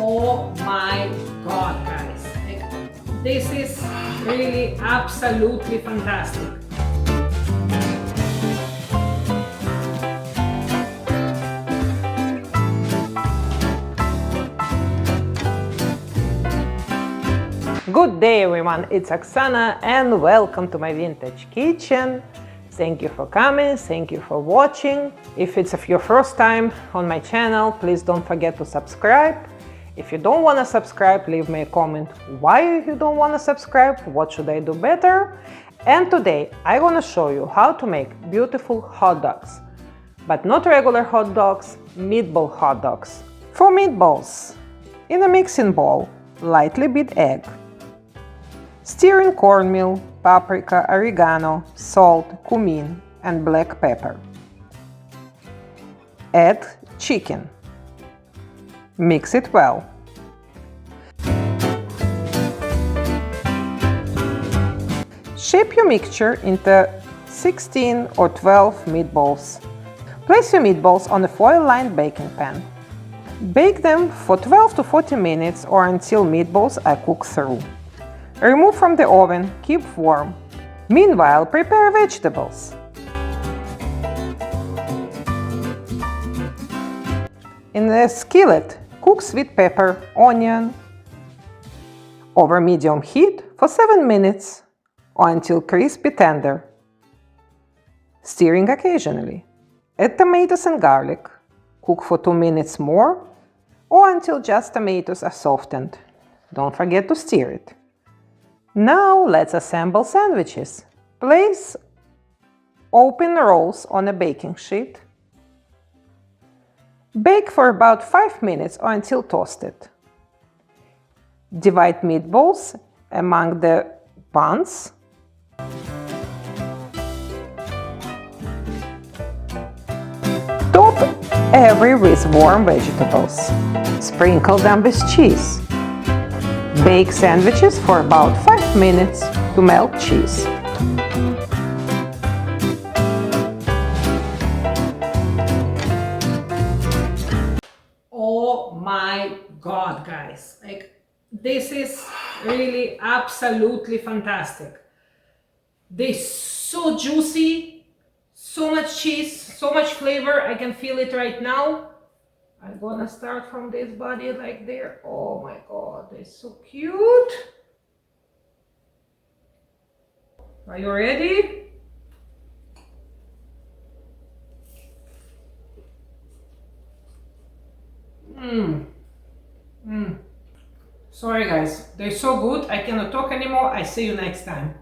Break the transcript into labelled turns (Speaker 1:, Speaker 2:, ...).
Speaker 1: Oh my god, guys. This is really absolutely fantastic. Good day everyone, it's Oksana and welcome to my vintage kitchen. Thank you for coming, thank you for watching. If it's your first time on my channel, please don't forget to subscribe. If you don't want to subscribe, leave me a comment why you don't want to subscribe, what should I do better. And today I want to show you how to make beautiful hot dogs. But not regular hot dogs, meatball hot dogs. For meatballs, in a mixing bowl, lightly beat egg. Stir in cornmeal, paprika, oregano, salt, cumin, and black pepper. Add chicken. Mix it well. Shape your mixture into 16 or 12 meatballs. Place your meatballs on a foil-lined baking pan. Bake them for 12 to 40 minutes or until meatballs are cooked through. Remove from the oven, keep warm. Meanwhile, prepare vegetables. In a skillet, cook sweet pepper, onion over medium heat for 7 minutes or until crispy tender, stirring occasionally. Add tomatoes and garlic. Cook for 2 minutes more or until just tomatoes are softened. Don't forget to stir it. Now let's assemble sandwiches. Place open rolls on a baking sheet. Bake for about 5 minutes or until toasted. Divide meatballs among the buns. Top every with warm vegetables. Sprinkle them with cheese. Bake sandwiches for about 5 minutes to melt cheese. Oh my god, guys. This is really absolutely fantastic. They're so juicy, so much cheese, so much flavor. I can feel it right now. I'm gonna start from this body like there. Oh my god, they're so cute. Are you ready? Sorry guys, they're so good. I cannot talk anymore. I see you next time.